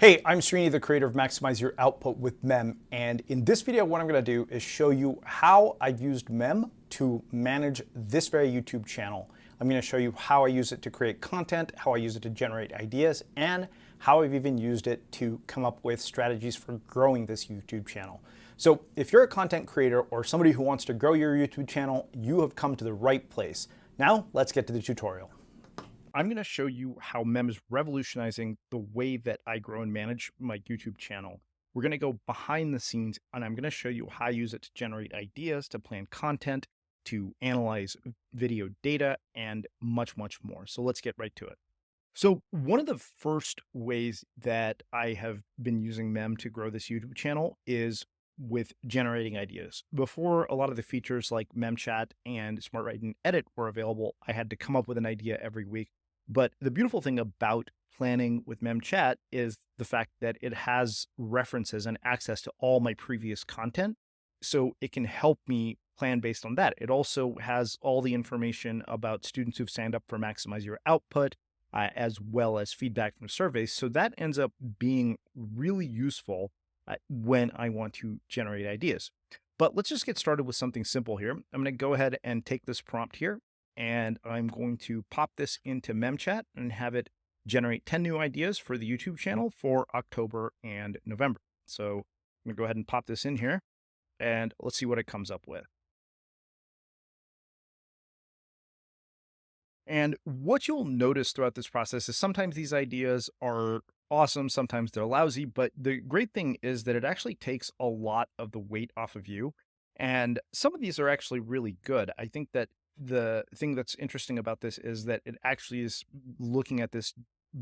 Hey, I'm Srini, the creator of Maximize Your Output with Mem, and in this video what I'm going to do is show you how I've used Mem to manage this very YouTube channel. I'm going to show you how I use it to create content, how I use it to generate ideas, and how I've even used it to come up with strategies for growing this YouTube channel. So if you're a content creator or somebody who wants to grow your YouTube channel, you have come to the right place. Now let's get to the tutorial. I'm going to show you how Mem is revolutionizing the way that I grow and manage my YouTube channel. We're going to go behind the scenes, and I'm going to show you how I use it to generate ideas, to plan content, to analyze video data, and much, much more. So let's get right to it. So one of the first ways that I have been using Mem to grow this YouTube channel is with generating ideas. Before a lot of the features like Mem.chat and Smart Write and Edit were available, I had to come up with an idea every week. But the beautiful thing about planning with Mem.chat is the fact that it has references and access to all my previous content. So it can help me plan based on that. It also has all the information about students who've signed up for Maximize Your Output, as well as feedback from surveys. So that ends up being really useful when I want to generate ideas. But let's just get started with something simple here. I'm going to go ahead and take this prompt here, and I'm going to pop this into Mem.chat and have it generate 10 new ideas for the YouTube channel for October and November. So I'm going to go ahead and pop this in here, and let's see what it comes up with. And what you'll notice throughout this process is sometimes these ideas are awesome, sometimes they're lousy, but the great thing is that it actually takes a lot of the weight off of you. And some of these are actually really good. I think that the thing that's interesting about this is that it actually is looking at this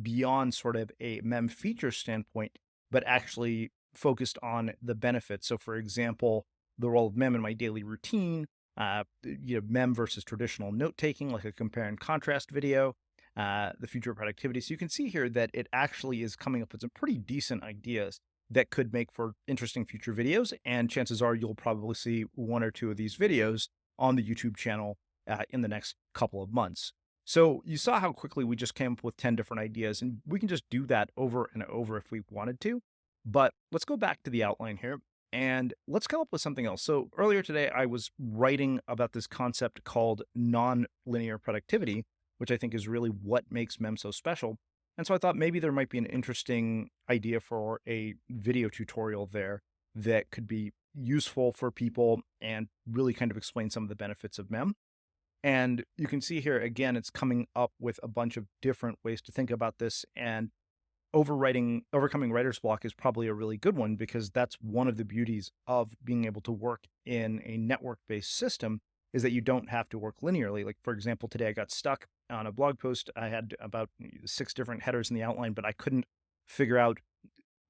beyond sort of a Mem feature standpoint, but actually focused on the benefits. So for example, the role of Mem in my daily routine, Mem versus traditional note taking, like a compare and contrast video, the future of productivity. So you can see here that it actually is coming up with some pretty decent ideas that could make for interesting future videos. And chances are you'll probably see one or two of these videos on the YouTube channel in the next couple of months. So you saw how quickly we just came up with 10 different ideas, and we can just do that over and over if we wanted to. But let's go back to the outline here. And let's come up with something else. So earlier today, I was writing about this concept called non-linear productivity, which I think is really what makes Mem so special. And so I thought maybe there might be an interesting idea for a video tutorial there that could be useful for people and really kind of explain some of the benefits of Mem. And you can see here, again, it's coming up with a bunch of different ways to think about this. And overcoming writer's block is probably a really good one, because that's one of the beauties of being able to work in a network-based system, is that you don't have to work linearly. Like, for example, today I got stuck on a blog post. I had about 6 different headers in the outline, but I couldn't figure out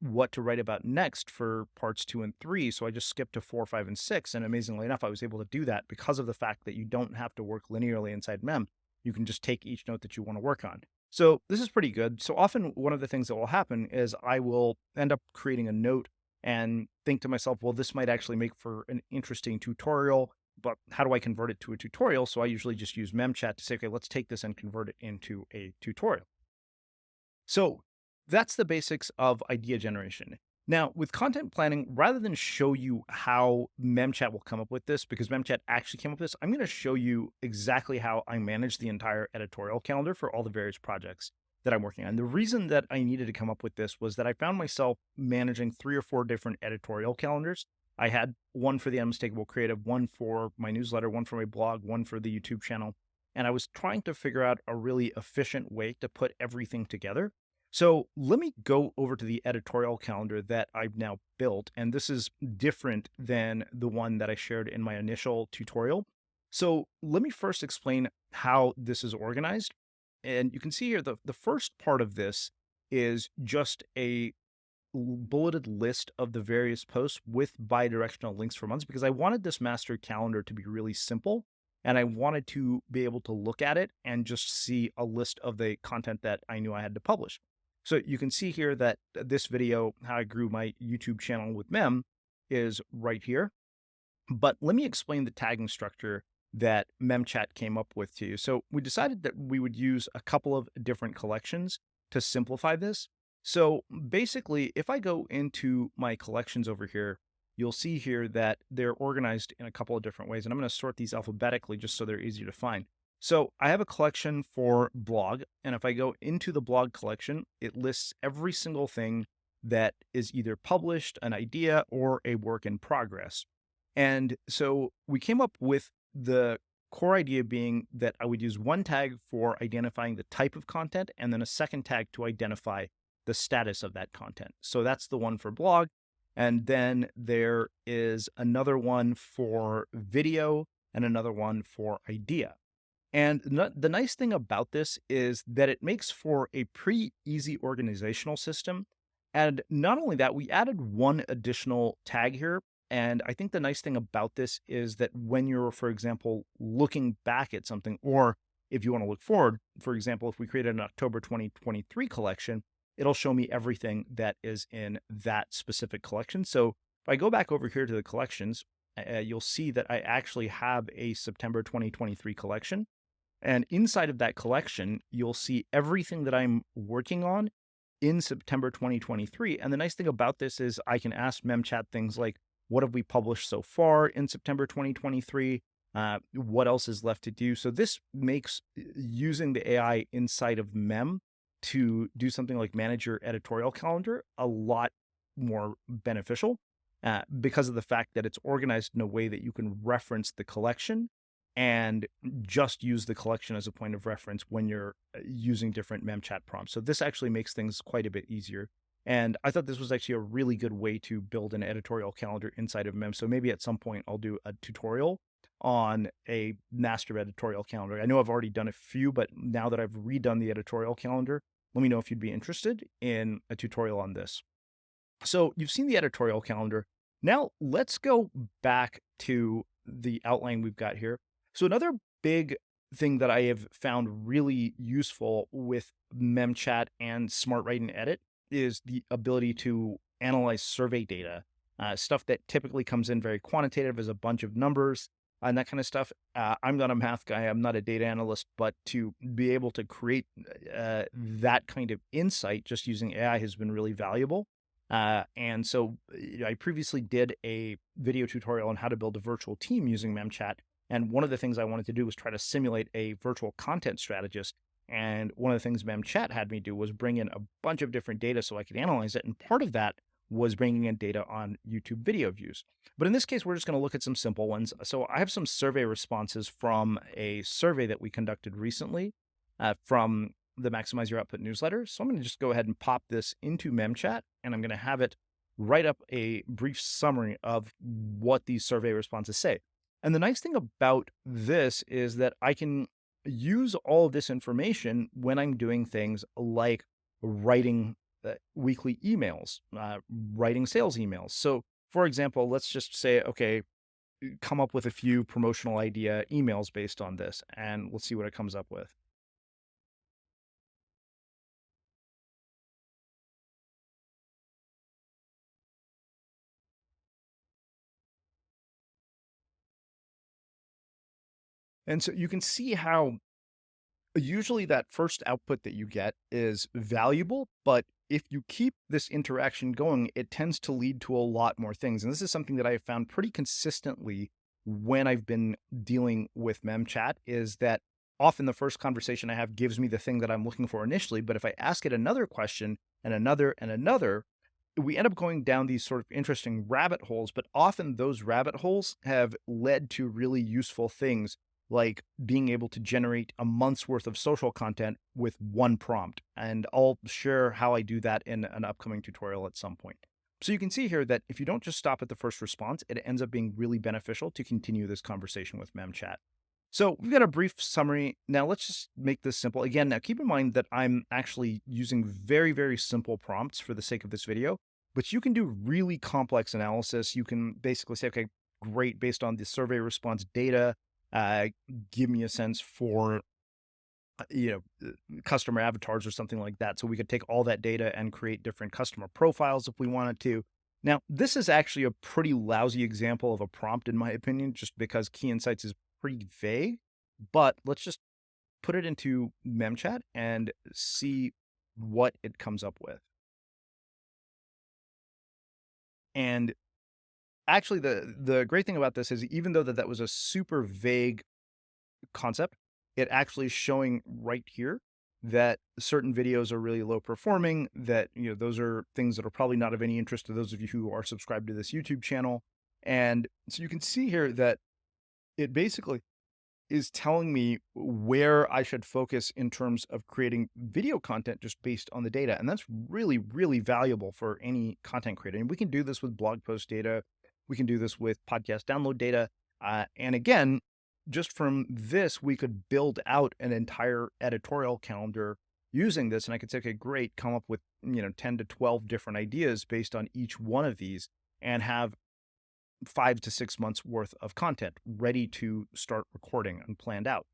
what to write about next for parts 2 and 3. So I just skipped to 4, 5, and 6. And amazingly enough, I was able to do that because of the fact that you don't have to work linearly inside Mem. You can just take each note that you want to work on. So this is pretty good. So often one of the things that will happen is I will end up creating a note and think to myself, well, this might actually make for an interesting tutorial, but how do I convert it to a tutorial? So I usually just use Mem.chat to say, okay, let's take this and convert it into a tutorial. So that's the basics of idea generation. Now, with content planning, rather than show you how Mem.chat will come up with this, because Mem.chat actually came up with this, I'm going to show you exactly how I manage the entire editorial calendar for all the various projects that I'm working on. The reason that I needed to come up with this was that I found myself managing 3 or 4 different editorial calendars. I had one for the Unmistakable Creative, one for my newsletter, one for my blog, one for the YouTube channel. And I was trying to figure out a really efficient way to put everything together. So let me go over to the editorial calendar that I've now built, and this is different than the one that I shared in my initial tutorial. So let me first explain how this is organized. And you can see here, the first part of this is just a bulleted list of the various posts with bidirectional links for months, because I wanted this master calendar to be really simple, and I wanted to be able to look at it and just see a list of the content that I knew I had to publish. So you can see here that this video, how I grew my YouTube channel with Mem, is right here. But let me explain the tagging structure that Mem.chat came up with to you. So we decided that we would use a couple of different collections to simplify this. So basically, if I go into my collections over here, you'll see here that they're organized in a couple of different ways. And I'm going to sort these alphabetically just so they're easier to find. So I have a collection for blog. And if I go into the blog collection, it lists every single thing that is either published, an idea, or a work in progress. And so we came up with the core idea being that I would use one tag for identifying the type of content and then a second tag to identify the status of that content. So that's the one for blog. And then there is another one for video and another one for idea. And the nice thing about this is that it makes for a pretty easy organizational system. And not only that, we added one additional tag here. And I think the nice thing about this is that when you're, for example, looking back at something, or if you want to look forward, for example, if we created an October 2023 collection, it'll show me everything that is in that specific collection. So if I go back over here to the collections, you'll see that I actually have a September 2023 collection. And inside of that collection, you'll see everything that I'm working on in September 2023. And the nice thing about this is I can ask MemChat things like, what have we published so far in September 2023? What else is left to do? So this makes using the AI inside of Mem to do something like manage your editorial calendar a lot more beneficial because of the fact that it's organized in a way that you can reference the collection and just use the collection as a point of reference when you're using different MemChat prompts. So this actually makes things quite a bit easier. And I thought this was actually a really good way to build an editorial calendar inside of Mem. So maybe at some point I'll do a tutorial on a master editorial calendar. I know I've already done a few, but now that I've redone the editorial calendar, let me know if you'd be interested in a tutorial on this. So you've seen the editorial calendar. Now let's go back to the outline we've got here. So another big thing that I have found really useful with MemChat and Smart Write and Edit is the ability to analyze survey data, stuff that typically comes in very quantitative as a bunch of numbers and that kind of stuff. I'm not a math guy, I'm not a data analyst, but to be able to create that kind of insight just using AI has been really valuable. And so I previously did a video tutorial on how to build a virtual team using MemChat. And one of the things I wanted to do was try to simulate a virtual content strategist. And one of the things MemChat had me do was bring in a bunch of different data so I could analyze it. And part of that was bringing in data on YouTube video views. But in this case, we're just going to look at some simple ones. So I have some survey responses from a survey that we conducted recently from the Maximize Your Output newsletter. So I'm going to just go ahead and pop this into MemChat, and I'm going to have it write up a brief summary of what these survey responses say. And the nice thing about this is that I can use all of this information when I'm doing things like writing weekly emails, writing sales emails. So, for example, let's just say, okay, come up with a few promotional idea emails based on this, and let's see what it comes up with. And so you can see how usually that first output that you get is valuable, but if you keep this interaction going, it tends to lead to a lot more things. And this is something that I have found pretty consistently when I've been dealing with MemChat is that often the first conversation I have gives me the thing that I'm looking for initially. But if I ask it another question and another, we end up going down these sort of interesting rabbit holes. But often those rabbit holes have led to really useful things like being able to generate a month's worth of social content with one prompt. And I'll share how I do that in an upcoming tutorial at some point. So you can see here that if you don't just stop at the first response, it ends up being really beneficial to continue this conversation with MemChat. So we've got a brief summary. Now let's just make this simple. Again, now keep in mind that I'm actually using very, very simple prompts for the sake of this video, but you can do really complex analysis. You can basically say, okay, great, based on the survey response data, uh, give me a sense for customer avatars or something like that. So we could take all that data and create different customer profiles if we wanted to. Now, this is actually a pretty lousy example of a prompt, in my opinion, just because key insights is pretty vague. But let's just put it into MemChat and see what it comes up with. And actually, the great thing about this is even though that was a super vague concept, it actually is showing right here that certain videos are really low performing, that, those are things that are probably not of any interest to those of you who are subscribed to this YouTube channel. And so you can see here that it basically is telling me where I should focus in terms of creating video content just based on the data. And that's really, really valuable for any content creator. And we can do this with blog post data. We can do this with podcast download data. And again, just from this, we could build out an entire editorial calendar using this. And I could say, okay, great, come up with, 10 to 12 different ideas based on each one of these and have 5 to 6 months worth of content ready to start recording and planned out.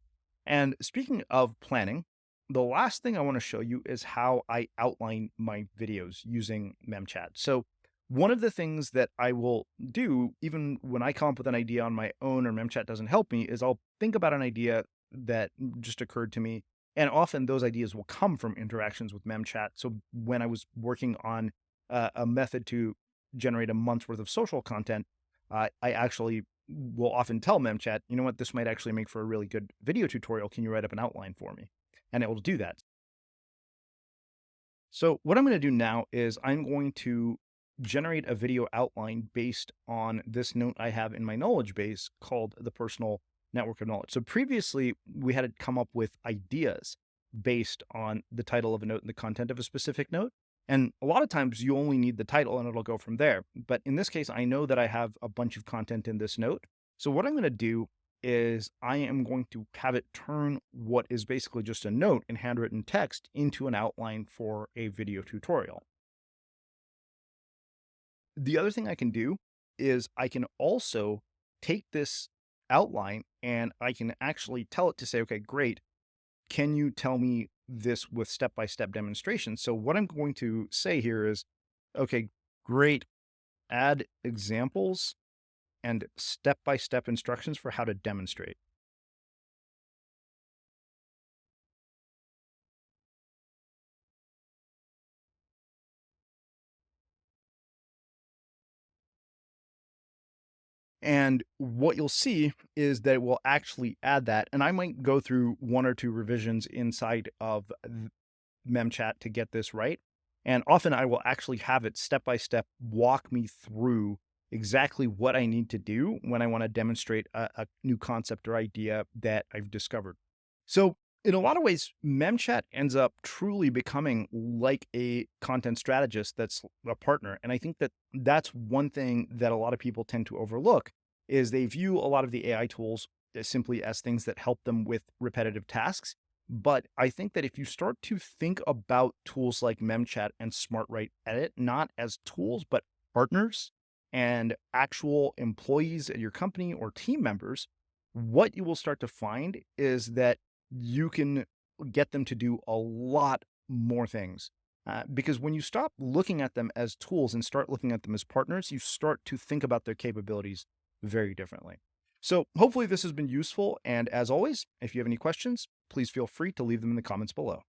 And speaking of planning, the last thing I want to show you is how I outline my videos using Mem.ai. So one of the things that I will do, even when I come up with an idea on my own or Mem.ai doesn't help me, is I'll think about an idea that just occurred to me. And often those ideas will come from interactions with Mem.ai. So when I was working on a method to generate a month's worth of social content, I actually will often tell Memchat, you know what, this might actually make for a really good video tutorial. Can you write up an outline for me? And it will do that. So what I'm going to do now is I'm going to generate a video outline based on this note I have in my knowledge base called the personal network of knowledge. So previously we had to come up with ideas based on the title of a note and the content of a specific note. And a lot of times you only need the title and it'll go from there. But in this case, I know that I have a bunch of content in this note. So what I'm going to do is I am going to have it turn what is basically just a note in handwritten text into an outline for a video tutorial. The other thing I can do is I can also take this outline and I can actually tell it to say, okay, great. Can you tell me this with step-by-step demonstrations? So what I'm going to say here is, okay, great, add examples and step-by-step instructions for how to demonstrate. And what you'll see is that it will actually add that. And I might go through one or two revisions inside of MemChat to get this right. And often I will actually have it step by step walk me through exactly what I need to do when I want to demonstrate a new concept or idea that I've discovered. So in a lot of ways, MemChat ends up truly becoming like a content strategist that's a partner. And I think that that's one thing that a lot of people tend to overlook is they view a lot of the AI tools as simply as things that help them with repetitive tasks. But I think that if you start to think about tools like MemChat and SmartWrite Edit, not as tools, but partners and actual employees at your company or team members, what you will start to find is that you can get them to do a lot more things. Because when you stop looking at them as tools and start looking at them as partners, you start to think about their capabilities very differently. So hopefully this has been useful. And as always, if you have any questions, please feel free to leave them in the comments below.